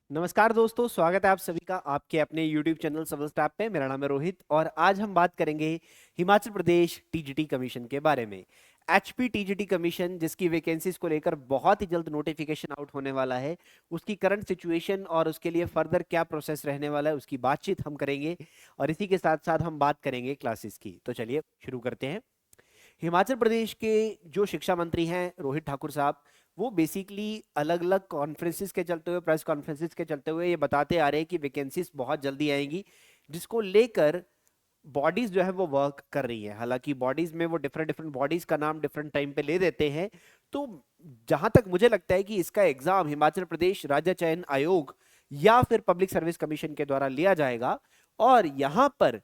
नमस्कार दोस्तों, स्वागत है आप सभी का आपके अपने YouTube चैनल सिविल स्टैप पे। मेरा नाम है रोहित और आज हम बात करेंगे हिमाचल प्रदेश टीजीटी कमीशन के बारे में। एचपी टीजीटी कमीशन जिसकी वैकेंसीज को लेकर बहुत ही जल्द नोटिफिकेशन आउट होने वाला है, उसकी करंट सिचुएशन और उसके लिए फर्दर क्या प्रोसेस रहने वाला है उसकी बातचीत हम करेंगे और इसी के साथ साथ हम बात करेंगे क्लासेस की। तो चलिए शुरू करते हैं। हिमाचल प्रदेश के जो शिक्षा मंत्री हैं रोहित ठाकुर साहब, वो बेसिकली अलग अलग कॉन्फ्रेंसिस के चलते हुए, प्रेस कॉन्फ्रेंसिस के चलते हुए ये बताते आ रहे हैं कि वैकेंसीज बहुत जल्दी आएंगी, जिसको लेकर बॉडीज जो है वो वर्क कर रही है। हालांकि बॉडीज में वो डिफरेंट डिफरेंट बॉडीज का नाम डिफरेंट टाइम पे ले देते हैं। तो जहां तक मुझे लगता है कि इसका एग्जाम हिमाचल प्रदेश राज्य चयन आयोग या फिर पब्लिक सर्विस कमीशन के द्वारा लिया जाएगा और यहां पर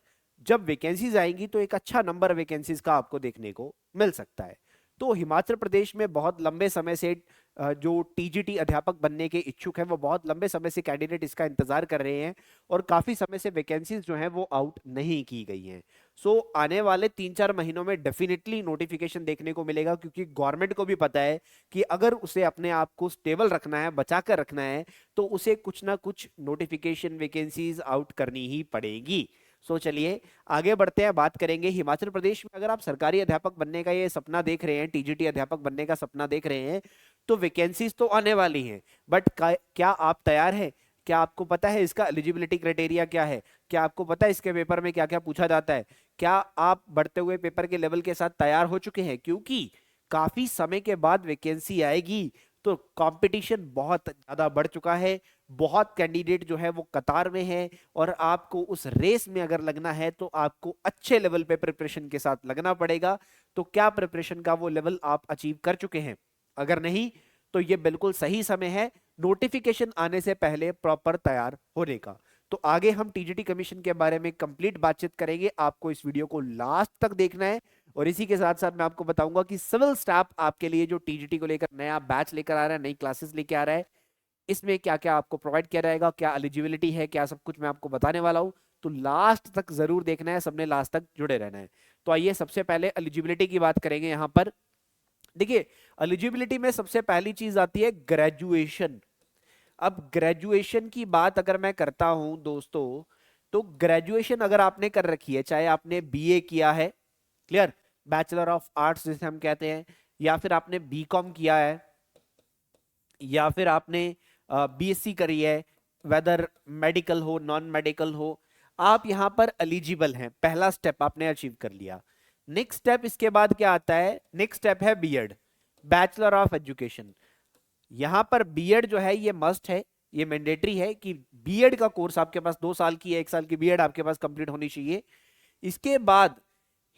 जब वैकेंसीज आएंगी तो एक अच्छा नंबर वैकेंसीज का आपको देखने को मिल सकता है। तो हिमाचल प्रदेश में बहुत लंबे समय से जो टीजीटी अध्यापक बनने के इच्छुक हैं वो बहुत लंबे समय से कैंडिडेट इसका इंतजार कर रहे हैं और काफी समय से वैकेंसीज जो हैं वो आउट नहीं की गई हैं। सो आने वाले 3-4 महीनों में डेफिनेटली नोटिफिकेशन देखने को मिलेगा, क्योंकि गवर्नमेंट को भी पता है कि अगर उसे अपने आप को स्टेबल रखना है, बचा कर रखना है, तो उसे कुछ ना कुछ नोटिफिकेशन वैकेंसीज आउट करनी ही पड़ेगी। सो चलिए आगे बढ़ते हैं, बात करेंगे हिमाचल प्रदेश में अगर आप सरकारी अध्यापक बनने का ये सपना देख रहे हैं, टीजीटी अध्यापक बनने का सपना देख रहे हैं, तो वैकेंसीज तो आने वाली हैं। बट क्या आप तैयार हैं? क्या आपको पता है इसका एलिजिबिलिटी क्राइटेरिया क्या है? क्या आपको पता है इसके पेपर में क्या क्या पूछा जाता है? क्या आप बढ़ते हुए पेपर के लेवल के साथ तैयार हो चुके हैं? क्योंकि काफी समय के बाद वैकेंसी आएगी तो कंपटीशन बहुत ज्यादा बढ़ चुका है। बहुत कैंडिडेट जो है वो कतार में है और आपको उस रेस में अगर लगना है तो आपको अच्छे लेवल पे प्रिपरेशन के साथ लगना पड़ेगा। तो क्या प्रिपरेशन का वो लेवल आप अचीव कर चुके हैं? अगर नहीं तो ये बिल्कुल सही समय है नोटिफिकेशन आने से पहले प्रॉपर तैयार होने का। तो आगे हम टीजीटी कमीशन के बारे में कंप्लीट बातचीत करेंगे, आपको इस वीडियो को लास्ट तक देखना है। और इसी के साथ साथ मैं आपको बताऊंगा कि सिविल स्टाफ आपके लिए जो टीजीटी को लेकर नया बैच लेकर आ रहा है, नई क्लासेस लेके आ रहा है, इसमें क्या क्या आपको प्रोवाइड किया जाएगा, क्या एलिजिबिलिटी है, क्या सब कुछ मैं आपको बताने वाला हूं। तो लास्ट तक जरूर देखना है, सबने लास्ट तक जुड़े रहना है। तो आइए सबसे पहले एलिजिबिलिटी की बात करेंगे। यहां पर देखिए, एलिजिबिलिटी में सबसे पहली चीज आती है ग्रेजुएशन। अब ग्रेजुएशन की बात अगर मैं करता हूं दोस्तों, तो ग्रेजुएशन अगर आपने कर रखी है, चाहे आपने बीए किया है, क्लियर, बैचलर ऑफ आर्ट्स जिसे हम कहते हैं, या फिर आपने बीकॉम किया है, या फिर आपने बीएससी करी है, वेदर मेडिकल हो नॉन मेडिकल हो, आप यहां पर एलिजिबल हैं। पहला स्टेप आपने अचीव कर लिया। नेक्स्ट स्टेप इसके बाद क्या आता है? नेक्स्ट स्टेप है बीएड, बैचलर ऑफ एजुकेशन। यहां पर बीएड जो है ये मस्ट है, ये मैंडेटरी है कि बीएड का कोर्स आपके पास 2 साल की है, 1 साल की बीएड आपके पास कंप्लीट होनी चाहिए। इसके बाद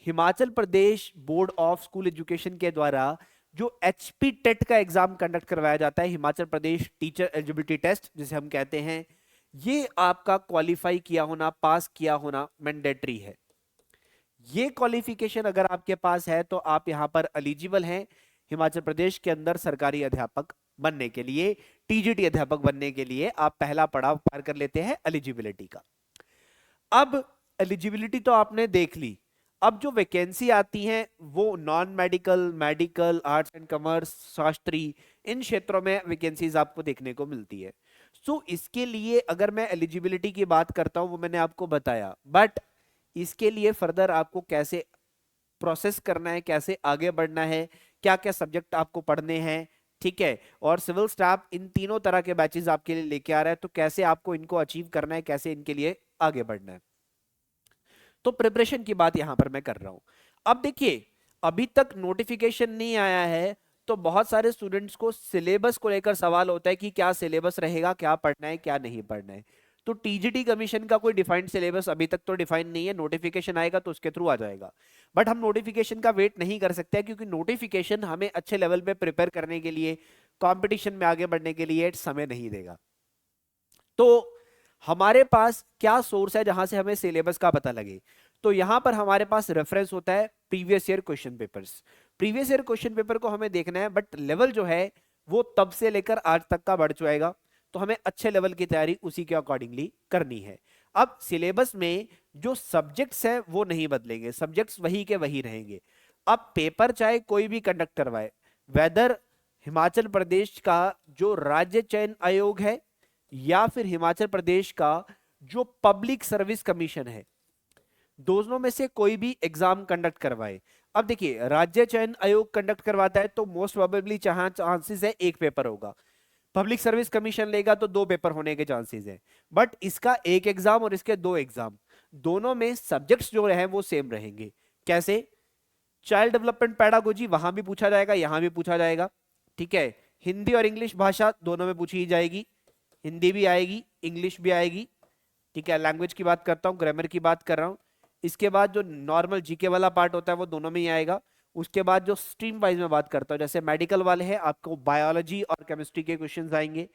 Himachal Pradesh board of school education के द्वारा जो एचपी टेट का एग्जाम कंडक्ट करवाया जाता है, Himachal Pradesh teacher eligibility test जिसे हम कहते हैं, ये आपका क्वालिफाई किया होना, पास किया होना मैंडेटरी है। ये क्वालिफिकेशन अगर आपके पास है तो आप यहां पर एलिजिबल हैं हिमाचल प्रदेश के अंदर सरकारी अध्यापक बनने के लिए। टीजीटी अध्यापक बनने के लिए आप पहला पड़ाव पार कर लेते हैं एलिजिबिलिटी का। अब एलिजिबिलिटी तो आपने देख ली। अब जो वैकेंसी आती है वो non medical, medical, arts and commerce, Shastri, इन क्षेत्रों में वैकेंसीज आपको देखने को मिलती है। सो इसके लिए अगर मैं एलिजिबिलिटी की बात करता हूं वो मैंने आपको बताया, बट इसके लिए फर्दर आपको कैसे प्रोसेस करना है, कैसे आगे बढ़ना है, क्या क्या सब्जेक्ट आपको पढ़ने हैं, ठीक है, और सिविल स्टाफ इन तीनों तरह के बैचेस आपके लिए लेके आ रहा है, तो कैसे आपको इनको अचीव करना है, कैसे इनके लिए आगे बढ़ना है। तो प्रिपरेशन की बात यहां पर मैं कर रहा हूं। अब देखिए, अभी तक नोटिफिकेशन नहीं आया है तो बहुत सारे स्टूडेंट्स को सिलेबस को लेकर सवाल होता है कि क्या सिलेबस रहेगा, क्या पढ़ना है, क्या नहीं पढ़ना है। तो टीजीटी कमीशन का कोई डिफाइंड सिलेबस अभी तक तो डिफाइन नहीं है, नोटिफिकेशन आएगा तो उसके थ्रू आ जाएगा। बट हम नोटिफिकेशन का वेट नहीं कर सकते क्योंकि नोटिफिकेशन हमें अच्छे लेवल पे प्रिपेयर करने के लिए, कंपटीशन में आगे बढ़ने के लिए समय नहीं देगा। तो हमारे पास क्या सोर्स है जहां से हमें सिलेबस का पता लगे? तो यहां पर हमारे पास रेफरेंस होता है previous year question papers. Previous year question paper को हमें देखना है, बट लेवल जो है वो तब से लेकर आज तक का बढ़ जाएगा, तो हमें अच्छे लेवल की तैयारी उसी के अकॉर्डिंगली करनी है। अब सिलेबस में जो सब्जेक्ट्स हैं वो नहीं बदलेंगे, सब्जेक्ट्स वही के वही रहेंगे। अब पेपर चाहे कोई भी कंडक्ट करवाए, वेदर हिमाचल प्रदेश का जो राज्य चयन आयोग है या फिर हिमाचल प्रदेश का जो पब्लिक सर्विस कमीशन है, दोनों में से कोई भी एग्जाम कंडक्ट करवाए। अब देखिए, राज्य चयन आयोग कंडक्ट करवाता है तो मोस्ट प्रोबेबली चांसेस है एक पेपर होगा, पब्लिक सर्विस कमीशन लेगा तो दो पेपर होने के चांसेस है। बट इसका एक एग्जाम और इसके दो एग्जाम, दोनों में सब्जेक्ट्स जो है वो सेम रहेंगे। कैसे? चाइल्ड डेवलपमेंट पैडागोजी वहां भी पूछा जाएगा, यहां भी पूछा जाएगा। ठीक है, हिंदी और इंग्लिश भाषा दोनों में पूछी जाएगी, हिंदी भी आएगी, इंग्लिश भी आएगी। ठीक है, लैंग्वेज की बात करता हूं, ग्रामर की बात कर रहा हूं। इसके बाद जो नॉर्मल जीके वाला पार्ट होता है वो दोनों में ही आएगा। उसके बाद जो स्ट्रीम वाइज में बात करता हूं, जैसे मेडिकल वाले हैं आपको बायोलॉजी और केमिस्ट्री के क्वेश्चंस आएंगे।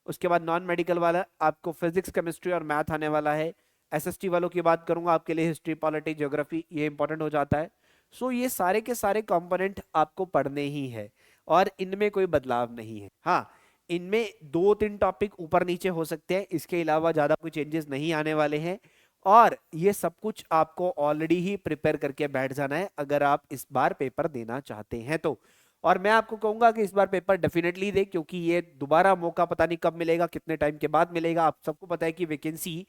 उसके बाद नॉन मेडिकल वाला आपको फिजिक्स केमिस्ट्री और मैथ आने वाला है। एसएसटी वालों की बात करूंगा आपके लिए हिस्ट्री पॉलिटी ज्योग्राफी, ये इंपॉर्टेंट हो जाता है। सो ये सारे के सारे कंपोनेंट आपको पढ़ने ही है और इनमें कोई बदलाव नहीं है। हाँ, इनमें दो तीन टॉपिक ऊपर नीचे हो सकते हैं, इसके अलावा ज्यादा कोई चेंजेस नहीं आने वाले हैं। और ये सब कुछ आपको ऑलरेडी ही प्रिपेयर करके बैठ जाना है अगर आप इस बार पेपर देना चाहते हैं तो। और मैं आपको कहूंगा कि इस बार पेपर डेफिनेटली दे, क्योंकि ये दोबारा मौका पता नहीं कब मिलेगा, कितने टाइम के बाद मिलेगा। आप सबको पता है कि वैकेंसी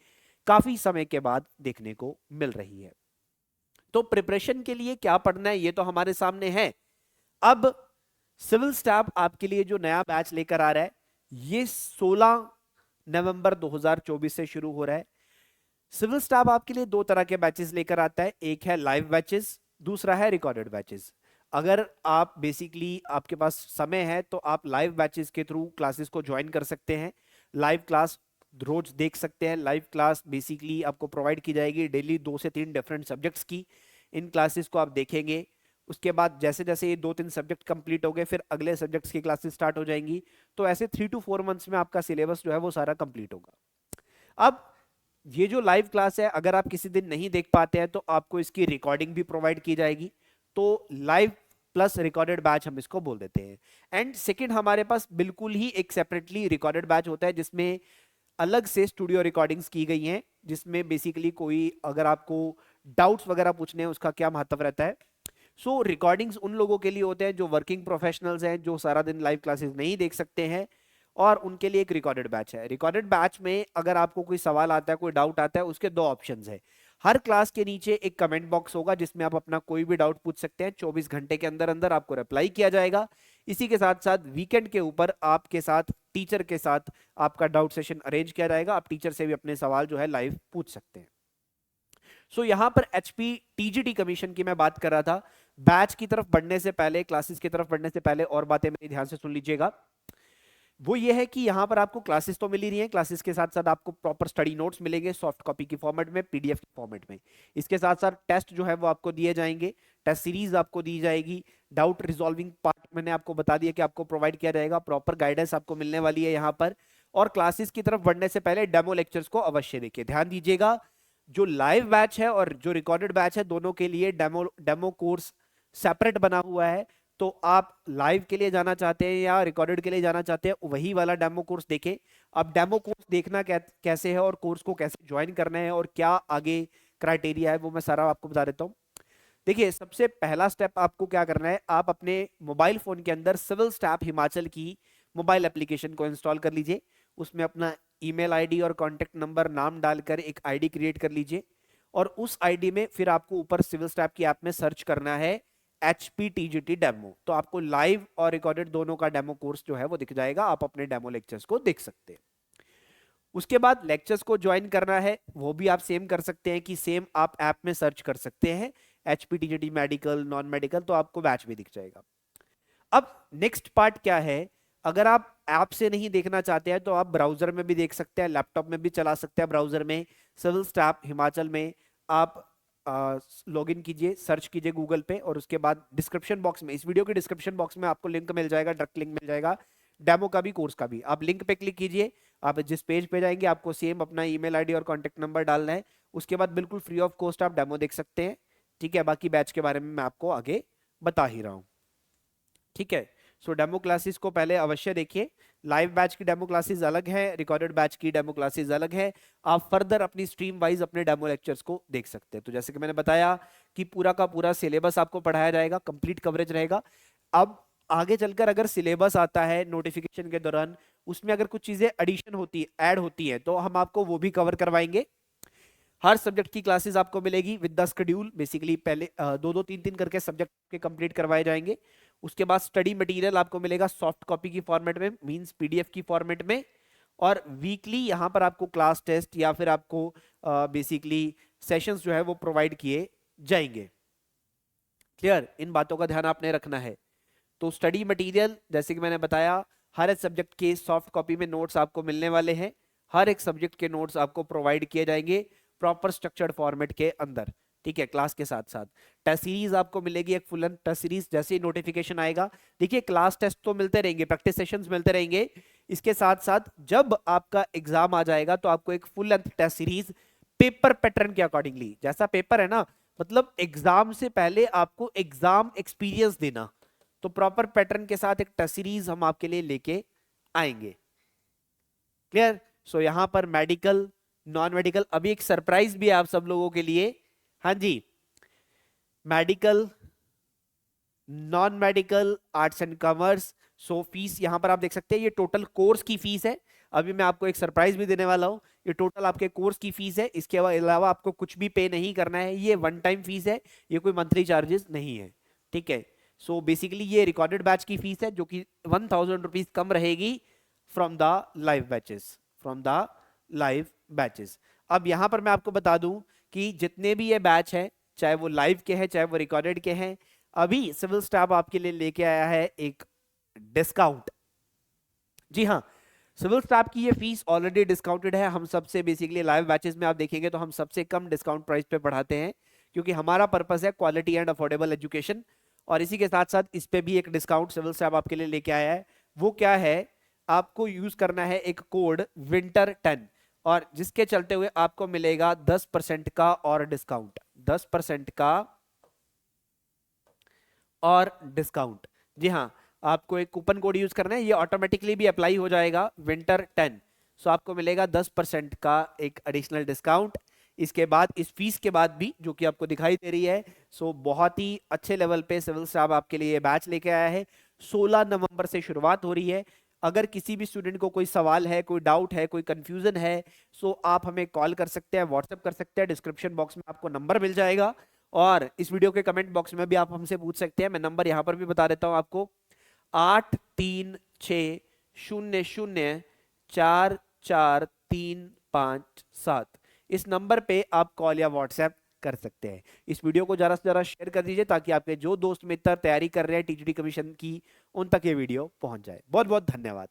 काफी समय के बाद देखने को मिल रही है। तो प्रिपरेशन के लिए क्या पढ़ना है ये तो हमारे सामने है। अब सिविल स्टाफ आपके लिए जो नया बैच लेकर आ रहा है, ये 16 नवंबर 2024 से शुरू हो रहा है। सिविल स्टाफ आपके लिए दो तरह के बैचेस लेकर आता है, एक है लाइव बैचेस, दूसरा है रिकॉर्डेड बैचेस। अगर आप बेसिकली आपके पास समय है तो आप लाइव बैचेस के थ्रू क्लासेस को ज्वाइन कर सकते हैं। लाइव क्लास रोज देख सकते हैं। लाइव क्लास बेसिकली आपको प्रोवाइड की जाएगी डेली 2 से 3 डिफरेंट सब्जेक्ट्स की। इन क्लासेस को आप देखेंगे, उसके बाद जैसे जैसे ये 2-3 सब्जेक्ट कंप्लीट हो गए फिर अगले सब्जेक्ट्स की क्लासेस स्टार्ट हो जाएंगी। तो ऐसे 3 to 4 मंथ्स में आपका सिलेबस जो है वो सारा कंप्लीट होगा। अब ये जो लाइव क्लास है, अगर आप किसी दिन नहीं देख पाते हैं तो आपको इसकी रिकॉर्डिंग भी प्रोवाइड की जाएगी। तो लाइव प्लस रिकॉर्डेड बैच हम इसको बोल देते हैं। एंड सेकंड, हमारे पास बिल्कुल ही एक सेपरेटली रिकॉर्डेड बैच होता है जिसमें अलग से स्टूडियो रिकॉर्डिंग्स की गई हैं, जिसमें बेसिकली कोई अगर आपको डाउट्स वगैरह पूछने हैं उसका क्या महत्व रहता है। सो रिकॉर्डिंग्स उन लोगों के लिए होते हैं जो वर्किंग प्रोफेशनल्स हैं, जो सारा दिन लाइव क्लासेस नहीं देख सकते हैं, और उनके लिए एक रिकॉर्डेड बैच है। रिकॉर्डेड बैच में अगर आपको कोई सवाल आता है, कोई डाउट आता है, उसके दो ऑप्शंस है। हर क्लास के नीचे एक कमेंट बॉक्स होगा जिसमें आप अपना कोई भी डाउट पूछ सकते हैं। 24 घंटे के अंदर अंदर आपको रिप्लाई किया जाएगा। इसी के साथ साथ वीकेंड के ऊपर आपके साथ टीचर के साथ आपका डाउट सेशन अरेंज किया जाएगा। आप टीचर से भी अपने सवाल जो है लाइव पूछ सकते हैं। सो यहां पर एचपी टीजीटी कमीशन की मैं बात कर रहा था। बैच की तरफ बढ़ने से पहले, क्लासेस की तरफ बढ़ने से पहले और बातें मेरी ध्यान से सुन लीजिएगा। वो ये है कि यहाँ पर आपको क्लासेस तो मिल ही रही हैं, क्लासेस के साथ साथ आपको प्रॉपर स्टडी नोट्स मिलेंगे सॉफ्ट कॉपी की फॉर्मेट में, पीडीएफ की फॉर्मेट में। इसके साथ साथ टेस्ट जो है वो आपको दिए जाएंगे, टेस्ट सीरीज आपको दी जाएगी। डाउट रिजॉल्विंग पार्ट मैंने आपको बता दिया कि आपको प्रोवाइड किया जाएगा, प्रॉपर गाइडेंस आपको मिलने वाली है यहाँ पर। और क्लासेस की तरफ बढ़ने से पहले डेमो लेक्चर्स को अवश्य देखिए। ध्यान दीजिएगा, जो लाइव बैच है और जो रिकॉर्डेड बैच है, दोनों के लिए डेमो कोर्स सेपरेट बना हुआ है। तो आप लाइव के लिए जाना चाहते हैं या रिकॉर्डेड के लिए जाना चाहते हैं, वही वाला डेमो कोर्स देखें। अब डेमो कोर्स देखना कैसे है और कोर्स को कैसे ज्वाइन करना है और क्या आगे क्राइटेरिया है, वो मैं सारा आपको बता देता हूँ। देखिए, सबसे पहला स्टेप आपको क्या करना है, आप अपने मोबाइल फोन के अंदर सिविल स्टाफ हिमाचल की मोबाइल एप्लीकेशन को इंस्टॉल कर लीजिए। उसमें अपना ईमेल आईडी और कॉन्टेक्ट नंबर, नाम डालकर एक आईडी क्रिएट कर लीजिए। और उस आईडी में फिर आपको ऊपर सिविल स्टाफ की ऐप में सर्च करना है HPTGT डेमो। तो आपको लाइव और रिकॉर्डेड दोनों का डेमो कोर्स जो है वो दिख जाएगा। आप अपने डेमो लेक्चर्स को देख सकते हैं। उसके बाद लेक्चर्स को ज्वाइन करना है, वो भी आप सेम कर सकते हैं कि सेम आप ऐप में सर्च कर सकते हैं HPTGT मेडिकल, नॉन मेडिकल, तो आपको बैच भी दिख जाएगा। अब नेक्स्ट पार्ट क्या है, अगर आप ऐप से नहीं देखना चाहते हैं तो आप ब्राउजर में भी देख सकते हैं, लैपटॉप में भी चला सकते हैं। ब्राउजर में सिविल स्टाफ हिमाचल में आप लॉगिन कीजिए, सर्च कीजिए गूगल पे, और उसके बाद डिस्क्रिप्शन बॉक्स में, इस वीडियो के डिस्क्रिप्शन बॉक्स में आपको लिंक मिल जाएगा, डायरेक्ट लिंक मिल जाएगा डेमो का भी, कोर्स का भी। आप लिंक पे क्लिक कीजिए, आप जिस पेज पे जाएंगे आपको सेम अपना ईमेल आईडी और कॉन्टेक्ट नंबर डालना है। उसके बाद बिल्कुल फ्री ऑफ कॉस्ट आप डेमो देख सकते हैं। ठीक है, बाकी बैच के बारे में मैं आपको आगे बता ही रहा हूं। ठीक है, सो डेमो क्लासेस को पहले अवश्य देखिए। लाइव बैच की डेमो क्लासेस अलग है, रिकॉर्डेड बैच की डेमो क्लासेस अलग है। आप फर्दर अपनी स्ट्रीम वाइज अपने डेमो लेक्चर्स को देख सकते हैं। तो जैसे कि मैंने बताया कि पूरा का पूरा सिलेबस आपको पढ़ाया जाएगा, कंप्लीट कवरेज रहेगा। अब आगे चलकर अगर सिलेबस आता है नोटिफिकेशन के दौरान, उसमें अगर कुछ चीजें एडिशन होती है, ऐड होती है, तो हम आपको वो भी कवर करवाएंगे। हर सब्जेक्ट की क्लासेस आपको मिलेगी विद द शेड्यूल। बेसिकली पहले दो दो तीन तीन करके सब्जेक्ट के कंप्लीट करवाए जाएंगे। उसके बाद स्टडी मटेरियल आपको मिलेगा सॉफ्ट कॉपी की फॉर्मेट में, मींस पीडीएफ की फॉर्मेट में। और वीकली यहाँ पर आपको क्लास टेस्ट या फिर आपको बेसिकली सेशंस जो है वो प्रोवाइड किए जाएंगे। क्लियर? इन बातों का ध्यान आपने रखना है। तो स्टडी मटेरियल जैसे कि मैंने बताया, हर एक सब्जेक्ट के सॉफ्ट कॉपी में नोट्स आपको मिलने वाले हैं। हर एक सब्जेक्ट के नोट्स आपको प्रोवाइड किए जाएंगे प्रॉपर स्ट्रक्चर्ड फॉर्मेट के अंदर। ठीक है, क्लास के साथ साथ टेस्ट सीरीज आपको मिलेगी, एक फुल लेंथ टेस्ट सीरीज जैसे ही नोटिफिकेशन आएगा। देखिए क्लास टेस्ट तो मिलते रहेंगे, प्रैक्टिस सेशंस मिलते रहेंगे, इसके साथ साथ जब आपका एग्जाम आ जाएगा तो आपको एक full length test series paper pattern के अकॉर्डिंगली, जैसा पेपर है ना, मतलब एग्जाम से पहले आपको एग्जाम एक्सपीरियंस देना, तो प्रॉपर पैटर्न के साथ एक टेस्ट सीरीज हम आपके लिए लेके आएंगे। क्लियर? सो यहां पर मेडिकल, नॉन मेडिकल, अभी एक सरप्राइज भी है आप सब लोगों के लिए। हाँ जी, medical, non medical, arts and commerce. So fees यहां पर आप देख सकते हैं, ये टोटल कोर्स की फीस है। अभी मैं आपको एक सरप्राइज भी देने वाला हूं। ये टोटल आपके कोर्स की फीस है, इसके अलावा आपको कुछ भी पे नहीं करना है। ये वन टाइम फीस है, ये कोई मंथली चार्जेस नहीं है। ठीक है, सो बेसिकली ये रिकॉर्डेड बैच की फीस है जो कि 1000 रुपीज कम रहेगी from the live batches, from the live batches. अब यहां पर मैं आपको बता दूं कि जितने भी ये बैच है, चाहे वो लाइव के हैं चाहे वो रिकॉर्डेड के हैं, अभी सिविल स्टाफ आपके लिए लेके आया है एक डिस्काउंट। जी हाँ, सिविल स्टाफ की ये फीस ऑलरेडी डिस्काउंटेड है। हम सबसे बेसिकली लाइव बैचेस में आप देखेंगे तो हम सबसे कम डिस्काउंट प्राइस पे पढ़ाते हैं, क्योंकि हमारा पर्पस है क्वालिटी एंड अफोर्डेबल एजुकेशन। और इसी के साथ साथ इस पे भी एक डिस्काउंट सिविल स्टाफ आपके लिए लेके आया है। वो क्या है, आपको यूज करना है एक कोड winter10, और जिसके चलते हुए आपको मिलेगा 10% का और डिस्काउंट, 10% का और डिस्काउंट। जी हाँ, आपको एक कूपन कोड यूज करना है, ये ऑटोमेटिकली भी अप्लाई हो जाएगा winter10। सो आपको मिलेगा 10% का एक एडिशनल डिस्काउंट। इसके बाद इस फीस के बाद भी जो कि आपको दिखाई दे रही है, सो बहुत ही अच्छे लेवल पे सिविल स्टाफ आपके लिए बैच लेके आया है। 16 नवंबर से शुरुआत हो रही है। अगर किसी भी स्टूडेंट को कोई सवाल है, कोई डाउट है, कोई कंफ्यूजन है, सो आप हमें कॉल कर सकते हैं, व्हाट्सएप कर सकते हैं। डिस्क्रिप्शन बॉक्स में आपको नंबर मिल जाएगा, और इस वीडियो के कमेंट बॉक्स में भी आप हमसे पूछ सकते हैं। मैं नंबर यहाँ पर भी बता देता हूँ आपको, 8360044357। इस नंबर पे आप कॉल या व्हाट्सएप कर सकते हैं। इस वीडियो को ज़्यादा से ज़्यादा शेयर कर दीजिए ताकि आपके जो दोस्त मित्र तैयारी कर रहे हैं टीजीटी कमीशन की, उन तक ये वीडियो पहुंच जाए। बहुत बहुत धन्यवाद।